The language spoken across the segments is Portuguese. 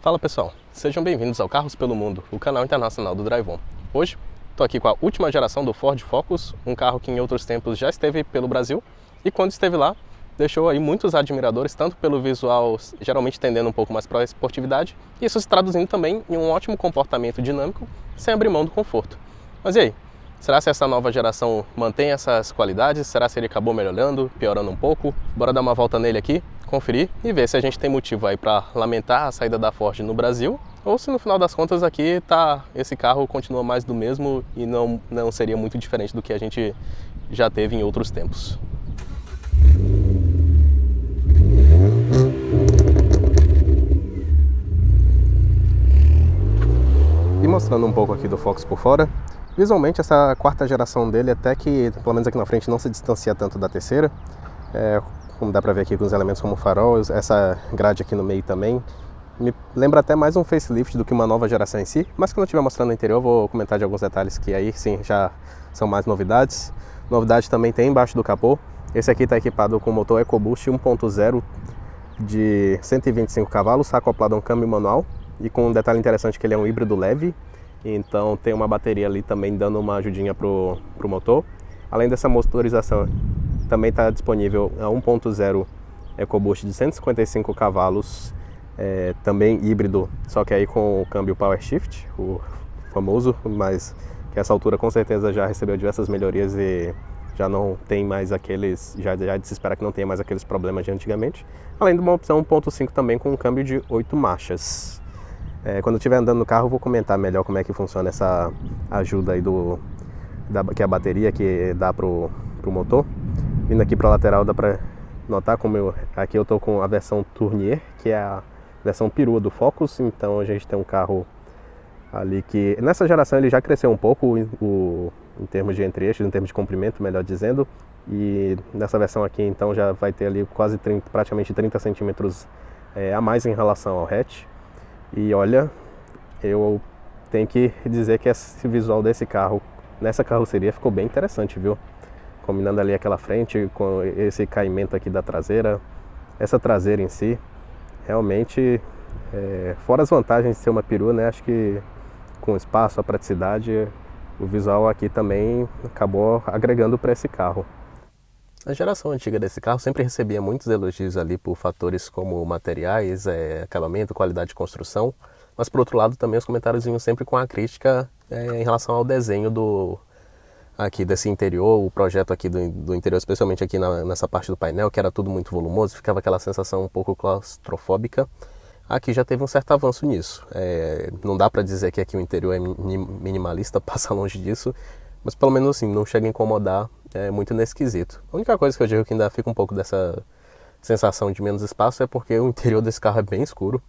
Fala pessoal, sejam bem-vindos ao Carros pelo Mundo, o canal internacional do Drive On. Hoje estou aqui com a última geração do Ford Focus, um carro que em outros tempos já esteve pelo Brasil e quando esteve lá deixou aí muitos admiradores, tanto pelo visual geralmente tendendo um pouco mais para a esportividade, e isso se traduzindo também em um ótimo comportamento dinâmico, sem abrir mão do conforto. Mas e aí? Será que essa nova geração mantém essas qualidades? Será que ele acabou melhorando, piorando um pouco? Bora dar uma volta nele aqui, conferir e ver se a gente tem motivo aí para lamentar a saída da Ford no Brasil ou se no final das contas aqui esse carro continua mais do mesmo e não seria muito diferente do que a gente já teve em outros tempos. E mostrando um pouco aqui do Focus por fora, visualmente essa quarta geração dele até que, pelo menos aqui na frente, não se distancia tanto da terceira. Como dá pra ver aqui com os elementos como o farol, essa grade aqui no meio também. Me lembra até mais um facelift do que uma nova geração em si, mas quando eu estiver mostrando no interior eu vou comentar de alguns detalhes que aí sim já são mais novidades. Novidade também tem embaixo do capô. Esse aqui está equipado com motor EcoBoost 1.0 de 125 cavalos, acoplado a um câmbio manual. E com um detalhe interessante que ele é um híbrido leve, então tem uma bateria ali também dando uma ajudinha pro motor. Além dessa motorização, também está disponível a 1.0 EcoBoost de 155 cavalos, também híbrido, só que aí com o câmbio Power Shift, o famoso, mas que essa altura com certeza já recebeu diversas melhorias e já não tem mais aqueles, já se espera que não tenha mais aqueles problemas de antigamente. Além de uma opção 1.5 também com um câmbio de 8 marchas. Quando eu estiver andando no carro eu vou comentar melhor como é que funciona essa ajuda aí que é a bateria que dá pro motor. Vindo aqui para a lateral dá para notar como aqui eu estou com a versão Tournier, que é a versão perua do Focus, então a gente tem um carro ali que nessa geração ele já cresceu um pouco em termos de entre-eixos, em termos de comprimento, melhor dizendo, e nessa versão aqui então já vai ter ali praticamente 30 centímetros a mais em relação ao hatch. E olha, eu tenho que dizer que esse visual desse carro, nessa carroceria, ficou bem interessante, viu? Combinando ali aquela frente com esse caimento aqui da traseira, essa traseira em si, realmente, fora as vantagens de ser uma perua, né? Acho que com espaço, a praticidade, o visual aqui também acabou agregando para esse carro. A geração antiga desse carro sempre recebia muitos elogios ali por fatores como materiais, acabamento, qualidade de construção, mas por outro lado também os comentários vinham sempre com a crítica em relação ao desenho aqui desse interior, o projeto aqui do interior, especialmente aqui nessa parte do painel, que era tudo muito volumoso, ficava aquela sensação um pouco claustrofóbica. Aqui já teve um certo avanço nisso. Não dá para dizer que aqui o interior é minimalista, passa longe disso, mas pelo menos assim, não chega a incomodar muito nesse quesito. A única coisa que eu digo que ainda fica um pouco dessa sensação de menos espaço é porque o interior desse carro é bem escuro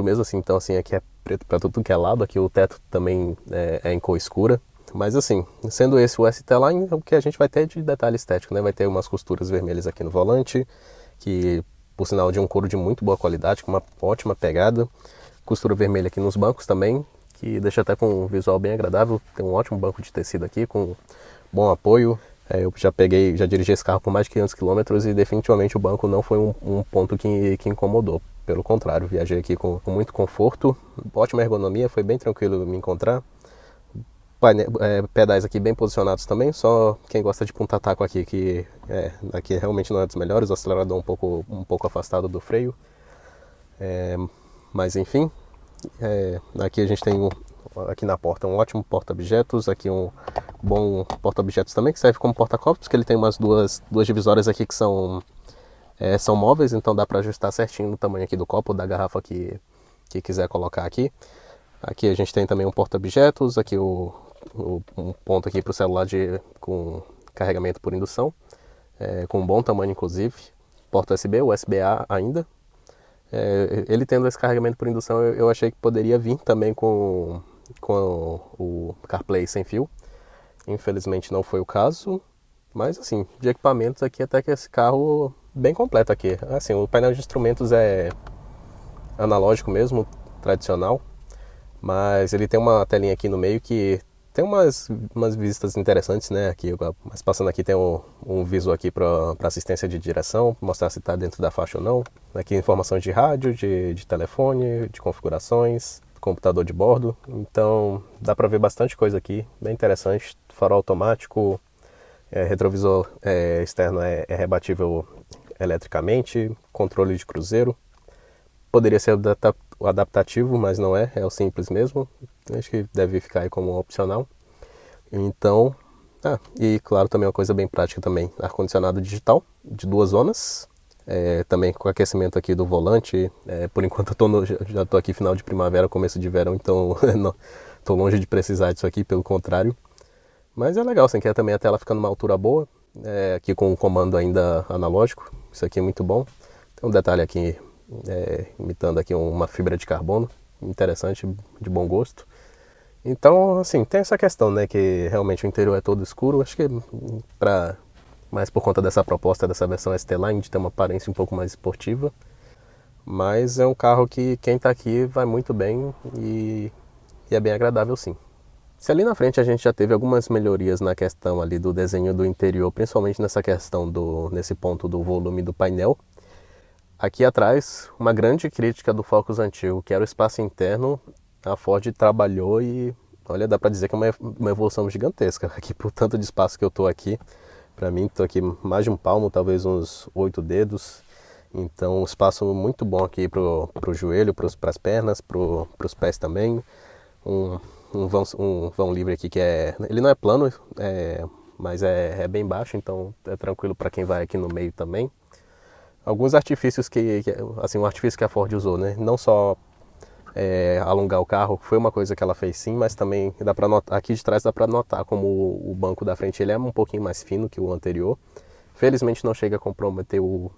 mesmo, assim, então assim, aqui é preto para tudo que é lado, aqui o teto também é em cor escura, mas assim, sendo esse o ST-Line, o que a gente vai ter de detalhe estético, né? Vai ter umas costuras vermelhas aqui no volante, que por sinal de um couro de muito boa qualidade, com uma ótima pegada, costura vermelha aqui nos bancos também, que deixa até com um visual bem agradável, tem um ótimo banco de tecido aqui, com bom apoio. Eu já dirigi esse carro por mais de 500 km e definitivamente o banco não foi um ponto que incomodou. Pelo contrário, viajei aqui com muito conforto, ótima ergonomia, foi bem tranquilo me encontrar. Pedais aqui bem posicionados também, só quem gosta de punta-taco aqui, que aqui realmente não é dos melhores, o acelerador um pouco afastado do freio. Mas enfim, aqui a gente tem aqui na porta um ótimo porta-objetos, aqui um bom porta-objetos também, que serve como porta-copos, que ele tem umas duas divisórias aqui que são móveis, então dá para ajustar certinho no tamanho aqui do copo, da garrafa que quiser colocar aqui. Aqui a gente tem também um porta-objetos, aqui um ponto aqui para o celular com carregamento por indução, com um bom tamanho inclusive, porta USB, USB-A ainda. Ele tendo esse carregamento por indução, eu achei que poderia vir também com o CarPlay sem fio. Infelizmente não foi o caso, mas assim, de equipamentos aqui até que esse carro bem completo aqui. Assim, o painel de instrumentos é analógico mesmo, tradicional, mas ele tem uma telinha aqui no meio que Tem umas visitas interessantes, né? Aqui, mas passando aqui tem um viso aqui para assistência de direção, mostrar se está dentro da faixa ou não. Aqui informações de rádio, de telefone, de configurações, computador de bordo. Então dá para ver bastante coisa aqui, bem interessante. Farol automático, retrovisor externo é rebatível eletricamente, controle de cruzeiro. Poderia ser o adaptativo, mas não é o simples mesmo. Acho que deve ficar aí como opcional. Então, e claro, também uma coisa bem prática também, ar-condicionado digital, de 2 zonas. Também com aquecimento aqui do volante. Por enquanto eu já estou aqui final de primavera, começo de verão, então estou longe de precisar disso aqui, pelo contrário. Mas é legal, você quer também a tela ficando numa altura boa, aqui com o comando ainda analógico, isso aqui é muito bom. Tem um detalhe aqui, imitando aqui uma fibra de carbono, interessante, de bom gosto. Então, assim, tem essa questão, né, que realmente o interior é todo escuro, acho que mais por conta dessa proposta dessa versão ST-Line, de ter uma aparência um pouco mais esportiva. Mas é um carro que quem está aqui vai muito bem e é bem agradável sim. Se ali na frente a gente já teve algumas melhorias na questão ali do desenho do interior, principalmente nessa questão nesse ponto do volume do painel, aqui atrás, uma grande crítica do Focus antigo, que era o espaço interno, a Ford trabalhou e, olha, dá para dizer que é uma evolução gigantesca. Aqui, por tanto de espaço que eu estou aqui, para mim, estou aqui mais de um palmo, talvez uns 8 dedos. Então, um espaço muito bom aqui para o joelho, para as pernas, para os pés também. Um vão livre aqui que ele não é plano, mas é bem baixo, então é tranquilo para quem vai aqui no meio também. Alguns artifícios assim, um artifício que a Ford usou, né? Não só alongar o carro, foi uma coisa que ela fez sim, mas também dá para notar, aqui de trás dá para notar como o banco da frente ele é um pouquinho mais fino que o anterior. Felizmente não chega a comprometer o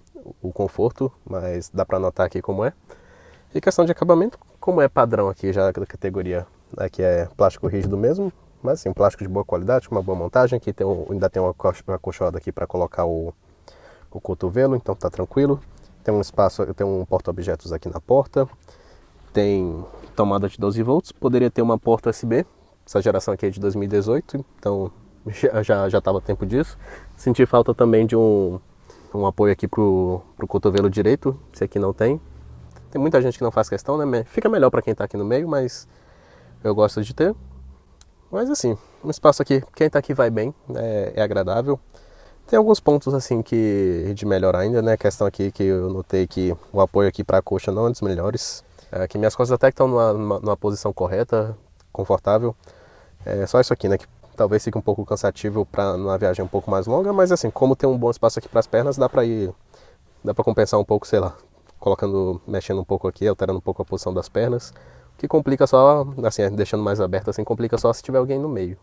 conforto, mas dá para notar aqui como é. E questão de acabamento, como é padrão aqui já da categoria, aqui é plástico rígido mesmo, mas assim, plástico de boa qualidade, com uma boa montagem. Aqui ainda tem uma acolchoada aqui para colocar o cotovelo, então tá tranquilo. Tem um espaço, tem um porta-objetos aqui na porta. Tem tomada de 12 volts, poderia ter uma porta USB. Essa geração aqui é de 2018, então já estava tempo disso. Senti falta também de um apoio aqui pro cotovelo direito, esse aqui não tem. Tem muita gente que não faz questão, né? Fica melhor para quem está aqui no meio, mas eu gosto de ter. Mas assim, um espaço aqui, quem está aqui vai bem, é agradável. Tem alguns pontos assim de melhorar ainda, né? A questão aqui que eu notei que o apoio aqui para a coxa não é dos melhores. Aqui minhas costas até que estão numa posição correta, confortável. Só isso aqui, né? Que talvez fique um pouco cansativo para numa viagem um pouco mais longa, mas assim, como tem um bom espaço aqui para as pernas, dá para compensar um pouco, sei lá, mexendo um pouco aqui, alterando um pouco a posição das pernas, que complica só, assim, deixando mais aberto assim, complica só se tiver alguém no meio.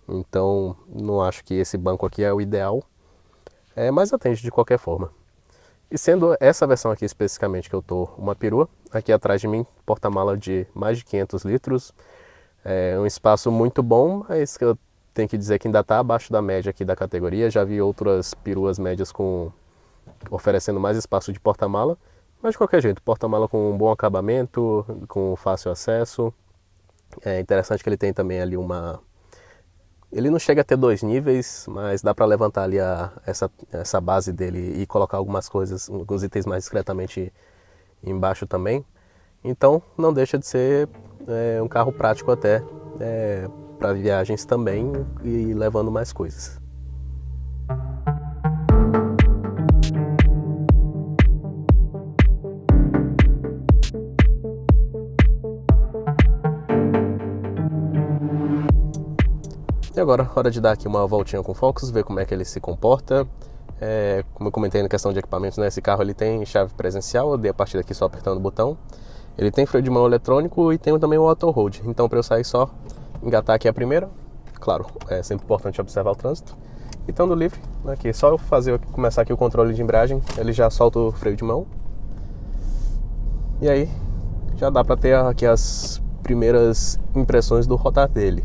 Então, não acho que esse banco aqui é o ideal, mas atende de qualquer forma. E sendo essa versão aqui especificamente que eu tô uma perua, aqui atrás de mim, porta-mala de mais de 500 litros, um espaço muito bom, mas que eu tenho que dizer que ainda está abaixo da média aqui da categoria. Já vi outras peruas médias oferecendo mais espaço de porta-mala, mas de qualquer jeito, porta-mala com um bom acabamento, com fácil acesso. É interessante que ele tem também ali ele não chega a ter 2 níveis, mas dá para levantar ali essa base dele e colocar alguns itens mais discretamente embaixo também. Então não deixa de ser um carro prático até para viagens também e levando mais coisas. E agora, hora de dar aqui uma voltinha com o Focus, ver como é que ele se comporta. Como eu comentei na questão de equipamentos, né, esse carro ele tem chave presencial, eu dei a partir daqui só apertando o botão. Ele tem freio de mão eletrônico e tem também o auto hold. Então, para eu sair só, engatar aqui a primeira. Claro, é sempre importante observar o trânsito. E estando livre, aqui, só eu começar aqui o controle de embreagem, ele já solta o freio de mão. E aí, já dá para ter aqui as primeiras impressões do rodar dele.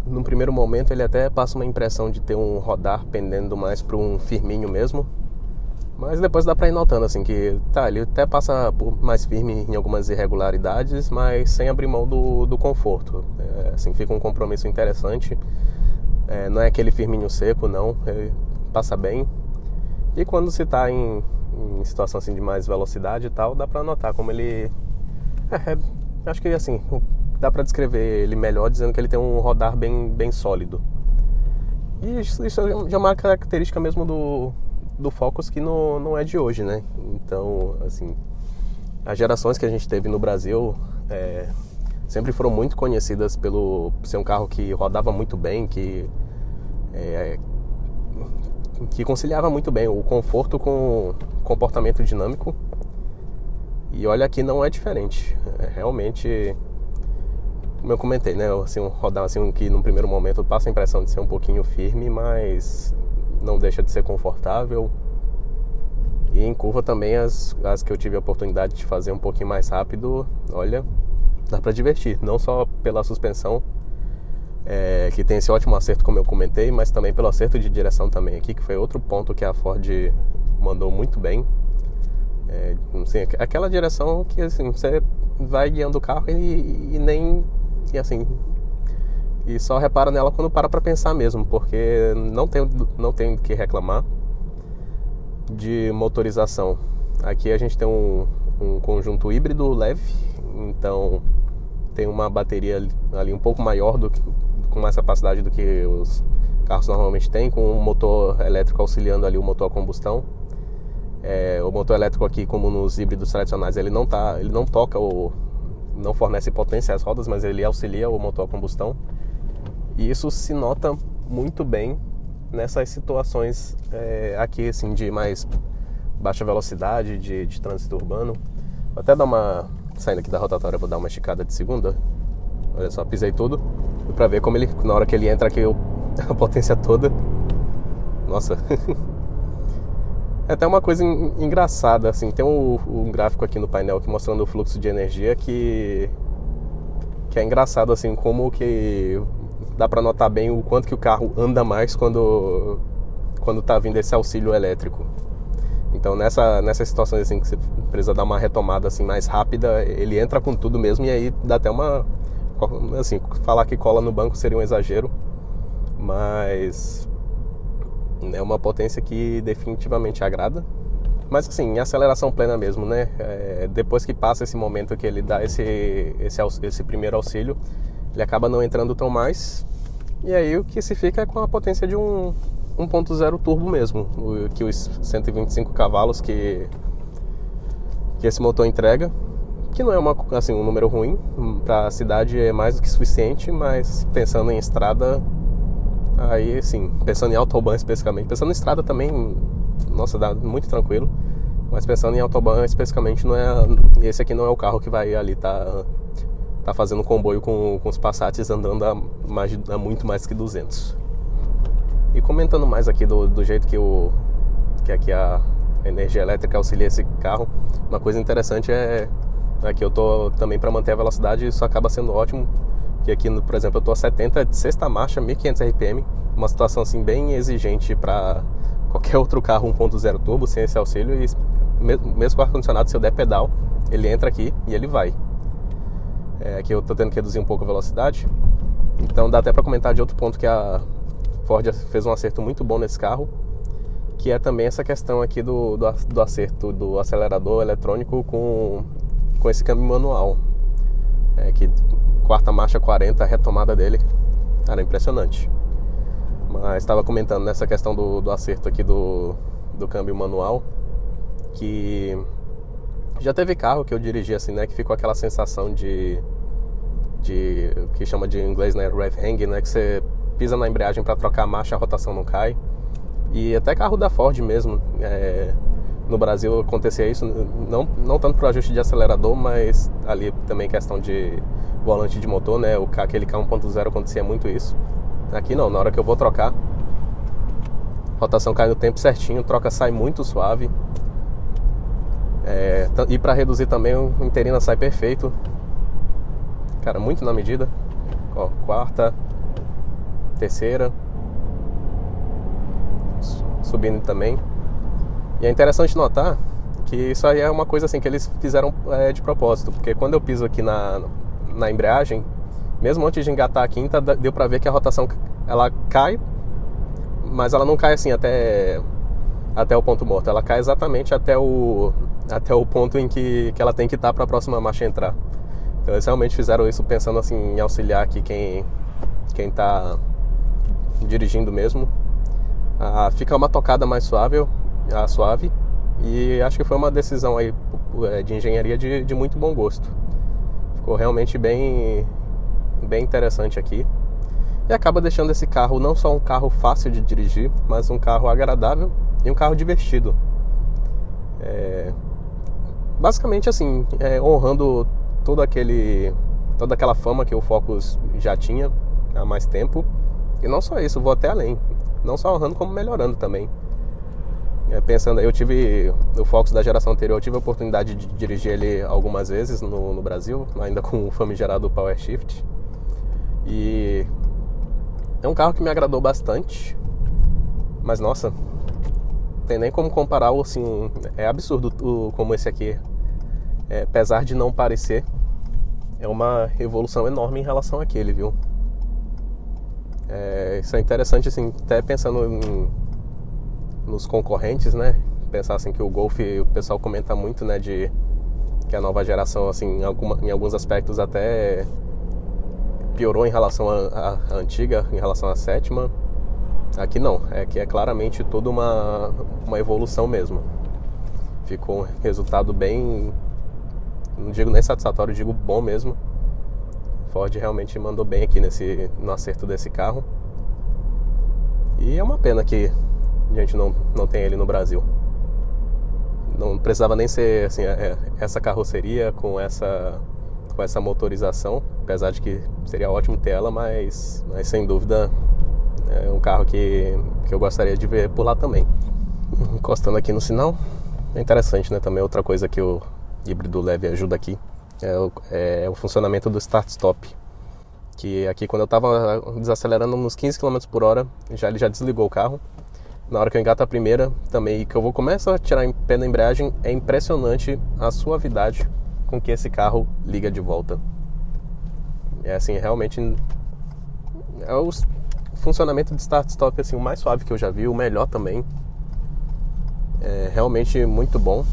Num primeiro momento ele até passa uma impressão de ter um rodar pendendo mais para um firminho mesmo, Mas depois dá pra ir notando, assim, que tá, ele até passa mais firme em algumas irregularidades, mas sem abrir mão do conforto. Assim, fica um compromisso interessante. Não é aquele firminho seco, não. Ele passa bem. E quando se tá em situação assim de mais velocidade e tal, dá pra notar como ele... acho que, assim, dá pra descrever ele melhor dizendo que ele tem um rodar bem sólido. E isso já é uma característica mesmo do Focus que não é de hoje, né? Então, assim, as gerações que a gente teve no Brasil sempre foram muito conhecidas pelo ser um carro que rodava muito bem, que conciliava muito bem o conforto com o comportamento dinâmico. E olha, aqui não é diferente. Realmente, como eu comentei, né? Assim, um rodar assim, que num primeiro momento passa a impressão de ser um pouquinho firme, mas não deixa de ser confortável. E em curva também, as que eu tive a oportunidade de fazer um pouquinho mais rápido, olha, dá pra divertir. Não só pela suspensão, que tem esse ótimo acerto, como eu comentei, mas também pelo acerto de direção também aqui, que foi outro ponto que a Ford mandou muito bem. Assim, aquela direção que, assim, você vai guiando o carro e nem... E assim... E só repara nela quando para pra pensar mesmo, porque não tem do que reclamar de motorização. Aqui a gente tem um conjunto híbrido leve, então tem uma bateria ali um pouco maior, com mais capacidade do que os carros normalmente têm, com um motor elétrico auxiliando ali o motor a combustão. O motor elétrico aqui, como nos híbridos tradicionais, ele não toca ou não fornece potência às rodas, mas ele auxilia o motor a combustão. E isso se nota muito bem nessas situações aqui, assim, de mais baixa velocidade, de trânsito urbano. Vou até dar uma... Saindo aqui da rotatória, vou dar uma esticada de segunda. Olha só, pisei tudo. Pra ver como ele... Na hora que ele entra aqui, a potência toda... Nossa... É até uma coisa engraçada, assim. Tem um gráfico aqui no painel aqui mostrando o fluxo de energia que é engraçado, assim, como que... Dá pra notar bem o quanto que o carro anda mais quando tá vindo esse auxílio elétrico. Então nessas situações assim que você precisa dar uma retomada assim mais rápida, ele entra com tudo mesmo, e aí dá até uma... Assim, falar que cola no banco seria um exagero, mas é uma potência que definitivamente agrada. Mas assim, em aceleração plena mesmo, né? Depois que passa esse momento que ele dá esse primeiro auxílio, ele acaba não entrando tão mais. E aí o que se fica é com a potência de um 1.0 turbo mesmo, que os 125 cavalos que esse motor entrega, que não é um número ruim. Para a cidade é mais do que suficiente, mas pensando em estrada, aí sim, pensando em autobahn especificamente, pensando em estrada também, nossa, dá muito tranquilo, mas pensando em autobahn especificamente, esse aqui não é o carro que vai ali tá fazendo comboio com os Passats andando a muito mais que 200. E comentando mais aqui do jeito que aqui a energia elétrica auxilia esse carro, uma coisa interessante que eu tô também para manter a velocidade, isso acaba sendo ótimo, que aqui, por exemplo, eu tô a 70 de sexta marcha, 1500 RPM, uma situação assim bem exigente para qualquer outro carro 1.0 turbo sem esse auxílio, e mesmo com o ar-condicionado, se eu der pedal, ele entra aqui e ele vai. Aqui eu tô tendo que reduzir um pouco a velocidade, então dá até para comentar de outro ponto que a Ford fez um acerto muito bom nesse carro, que é também essa questão aqui do acerto do acelerador eletrônico com esse câmbio manual, que quarta marcha 40, a retomada dele, cara, impressionante. Mas estava comentando nessa questão do acerto aqui do câmbio manual, que já teve carro que eu dirigi assim, né, que ficou aquela sensação de que chama de em inglês, né, rev hang, né, que você pisa na embreagem para trocar a marcha, a rotação não cai. E até carro da Ford mesmo, no Brasil acontecia isso, não tanto para o ajuste de acelerador, mas ali também questão de volante de motor, né, aquele K1.0 acontecia muito isso. Aqui não, na hora que eu vou trocar, rotação cai no tempo certinho, troca sai muito suave. E para reduzir também, o interina sai perfeito, cara, muito na medida. Ó, quarta, terceira, subindo também. E é interessante notar que isso aí é uma coisa assim que eles fizeram de propósito, porque quando eu piso aqui na embreagem, mesmo antes de engatar a quinta, deu pra ver que a rotação ela cai, mas ela não cai assim até o ponto morto, ela cai exatamente até o ponto em que ela tem que estar para a próxima marcha entrar. Então eles realmente fizeram isso pensando assim em auxiliar aqui quem tá dirigindo mesmo. Fica uma tocada mais suave, e acho que foi uma decisão aí de engenharia de muito bom gosto. Ficou realmente bem interessante aqui. E acaba deixando esse carro não só um carro fácil de dirigir, mas um carro agradável e um carro divertido. Basicamente assim, honrando toda aquela fama que o Focus já tinha há mais tempo. E não só isso, vou até além. Não só honrando, como melhorando também. Pensando, eu tive o Focus da geração anterior, eu tive a oportunidade de dirigir ele algumas vezes no Brasil, ainda com o famigerado Power Shift. E é um carro que me agradou bastante. Mas nossa, tem nem como comparar, assim, é absurdo como esse aqui, apesar de não parecer, é uma evolução enorme em relação àquele, viu? Isso é interessante, assim, até pensando nos concorrentes, né? Pensar assim que o Golf, o pessoal comenta muito, né, de que a nova geração, assim, em alguns aspectos até piorou em relação à antiga, em relação à sétima. Aqui não, aqui é claramente toda uma evolução mesmo. Ficou um resultado bem, não digo nem satisfatório, digo bom mesmo. Ford realmente mandou bem aqui no acerto desse carro. E é uma pena que a gente não tem ele no Brasil. Não precisava nem ser assim, essa carroceria com essa motorização, apesar de que seria ótimo ter ela, mas sem dúvida é um carro que eu gostaria de ver por lá também. Encostando aqui no sinal, é interessante, né? Também outra coisa que o híbrido leve ajuda aqui é o funcionamento do start-stop. Que aqui, quando eu estava desacelerando nos 15 km por hora, ele já desligou o carro. Na hora que eu engato a primeira também, e que eu começo a tirar pé da embreagem, é impressionante a suavidade com que esse carro liga de volta. É assim, realmente é o funcionamento de start-stop assim, o mais suave que eu já vi, o melhor também. É realmente muito bom.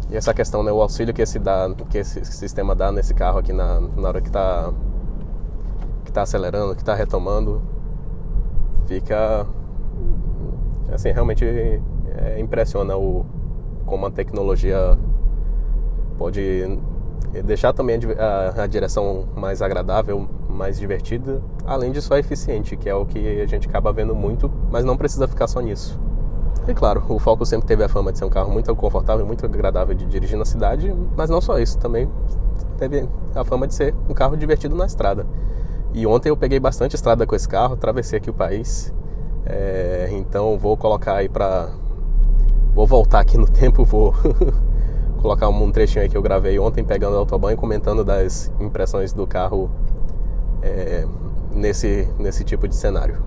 E essa questão, né, o auxílio que esse sistema dá nesse carro aqui na hora que tá acelerando, que tá retomando, fica assim, realmente impressiona como a tecnologia pode deixar também a direção mais agradável, mais divertida, além de só eficiente, que é o que a gente acaba vendo muito, mas não precisa ficar só nisso. E claro, o Focus sempre teve a fama de ser um carro muito confortável, muito agradável de dirigir na cidade, mas não só isso, também teve a fama de ser um carro divertido na estrada. E ontem eu peguei bastante estrada com esse carro, atravessei aqui o país, então vou colocar aí vou voltar aqui no tempo, vou colocar um trechinho aí que eu gravei ontem pegando o autobahn e comentando das impressões do carro nesse tipo de cenário.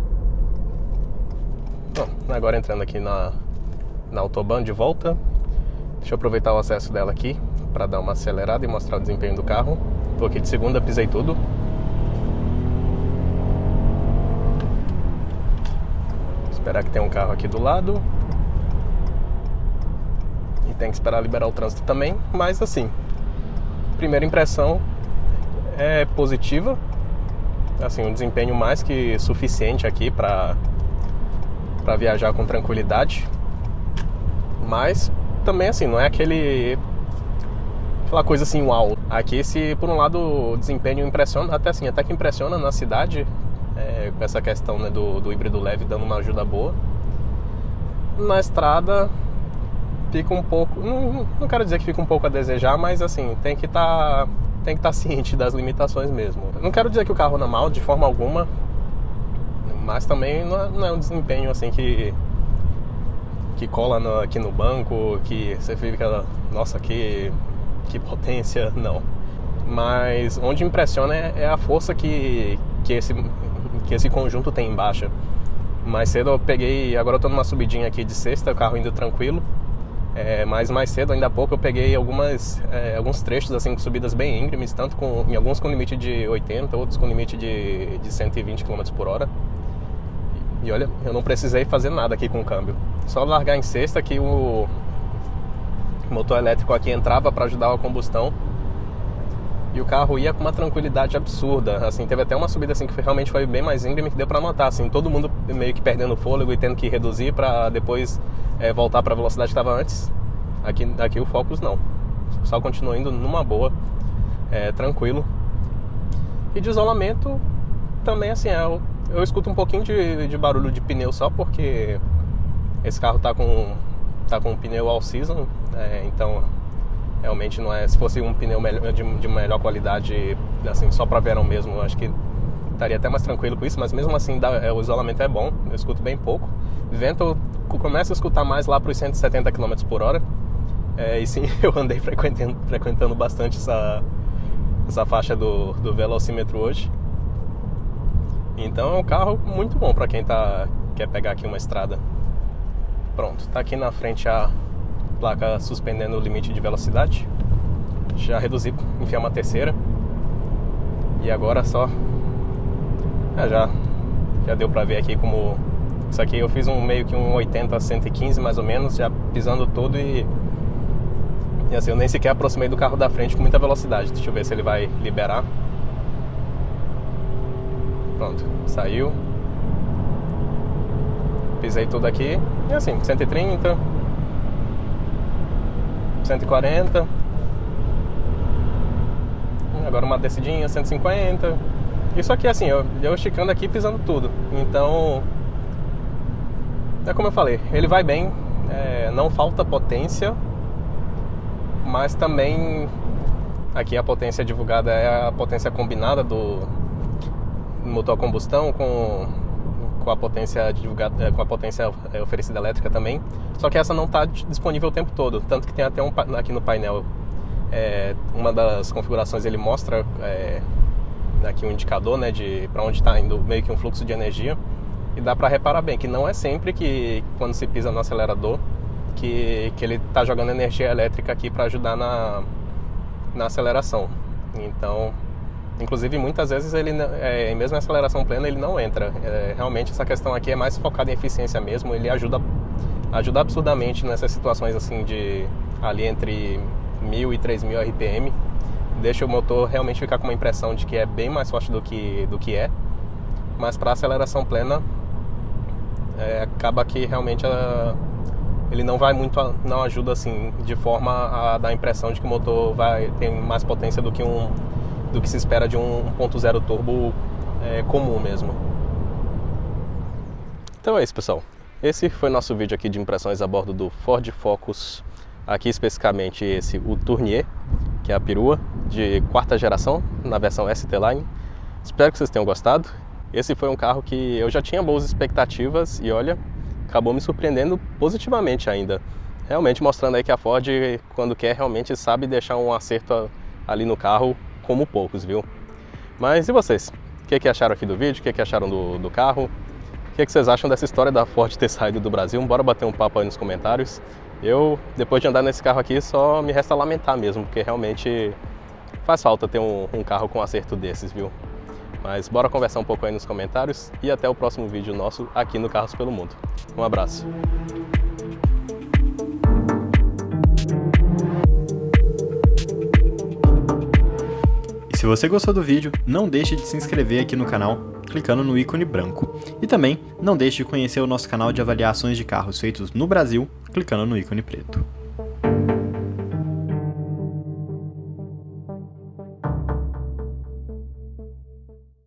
Bom, agora entrando aqui na autobahn de volta, deixa eu aproveitar o acesso dela aqui para dar uma acelerada e mostrar o desempenho do carro. Tô aqui de segunda, pisei tudo. Esperar que tenha um carro aqui do lado. E tem que esperar liberar o trânsito também. Mas assim, primeira impressão é positiva. Assim, um desempenho mais que suficiente aqui para viajar com tranquilidade. Mas também assim, não é aquela coisa assim, uau. Aqui, por um lado o desempenho impressiona, até que impressiona na cidade, com essa questão, né, do híbrido leve dando uma ajuda boa. Na estrada fica um pouco, não quero dizer que fica um pouco a desejar, mas assim, tem que estar ciente das limitações mesmo. Não quero dizer que o carro anda mal de forma alguma, mas também não é um desempenho assim que cola aqui no banco, que você fica, nossa, que potência, não. Mas onde impressiona é a força que esse conjunto tem em baixa. Mais cedo eu peguei, agora eu tô numa subidinha aqui de sexta, o carro indo tranquilo, Mas mais cedo, ainda há pouco, eu peguei alguns trechos assim, com subidas bem íngremes, tanto em alguns com limite de 80, outros com limite de 120 km por hora. E olha, eu não precisei fazer nada aqui com o câmbio. Só largar em sexta que o motor elétrico aqui entrava para ajudar a combustão. E o carro ia com uma tranquilidade absurda. Assim, teve até uma subida assim, que realmente foi bem mais íngreme, que deu para notar. Assim, todo mundo meio que perdendo fôlego e tendo que reduzir para depois voltar para a velocidade que estava antes. Aqui o Focus não. Só continuou indo numa boa, tranquilo. E de isolamento também assim, eu escuto um pouquinho de barulho de pneu só porque esse carro tá com um pneu all season, então realmente não é. Se fosse um pneu de melhor qualidade, assim, só para verão mesmo, eu acho que estaria até mais tranquilo com isso, mas mesmo assim o isolamento é bom, eu escuto bem pouco. Vento eu começo a escutar mais lá para os 170 km por hora, e sim, eu andei frequentando bastante essa faixa do velocímetro hoje. Então é um carro muito bom para quem quer pegar aqui uma estrada. Pronto, tá aqui na frente a placa suspendendo o limite de velocidade. Já reduzi, enfiar uma terceira. E agora só... já deu pra ver aqui como... Isso aqui eu fiz meio que um 80 a 115 mais ou menos, já pisando tudo e assim, eu nem sequer aproximei do carro da frente com muita velocidade. Deixa eu ver se ele vai liberar. Pronto, saiu. Pisei tudo aqui. E assim, 130, 140. Agora uma descidinha, 150. Isso aqui assim, eu esticando aqui, pisando tudo. Então, é como eu falei, ele vai bem, não falta potência, mas também aqui a potência divulgada é a potência combinada do motor a combustão com a potência divulgada, com a potência oferecida elétrica também. Só que essa não está disponível o tempo todo, tanto que tem até aqui no painel, uma das configurações ele mostra aqui um indicador, né, de para onde está indo meio que um fluxo de energia, e dá para reparar bem que não é sempre que quando se pisa no acelerador que ele está jogando energia elétrica aqui para ajudar na aceleração. Então, inclusive muitas vezes ele mesmo em aceleração plena ele não entra. Realmente essa questão aqui é mais focada em eficiência mesmo. Ele ajuda absurdamente nessas situações assim de ali entre 1000 e 3000 RPM. Deixa o motor realmente ficar com uma impressão de que é bem mais forte do que é. Mas para aceleração plena acaba que realmente ele não vai muito, não ajuda assim de forma a dar a impressão de que o motor tem mais potência do que se espera de um 1.0 turbo comum mesmo. Então é isso, pessoal. Esse foi nosso vídeo aqui de impressões a bordo do Ford Focus, aqui especificamente o Tournier, que é a perua de 4ª geração, na versão ST-Line. Espero que vocês tenham gostado. Esse foi um carro que eu já tinha boas expectativas e olha, acabou me surpreendendo positivamente ainda. Realmente mostrando aí que a Ford, quando quer, realmente sabe deixar um acerto ali no carro como poucos, viu? Mas e vocês? O que acharam aqui do vídeo? O que acharam do carro? O que vocês acham dessa história da Ford ter saído do Brasil? Bora bater um papo aí nos comentários. Depois de andar nesse carro aqui, só me resta lamentar mesmo, porque realmente faz falta ter um carro com acerto desses, viu? Mas bora conversar um pouco aí nos comentários e até o próximo vídeo nosso aqui no Carros pelo Mundo. Um abraço! E se você gostou do vídeo, não deixe de se inscrever aqui no canal clicando no ícone branco. E também não deixe de conhecer o nosso canal de avaliações de carros feitos no Brasil clicando no ícone preto.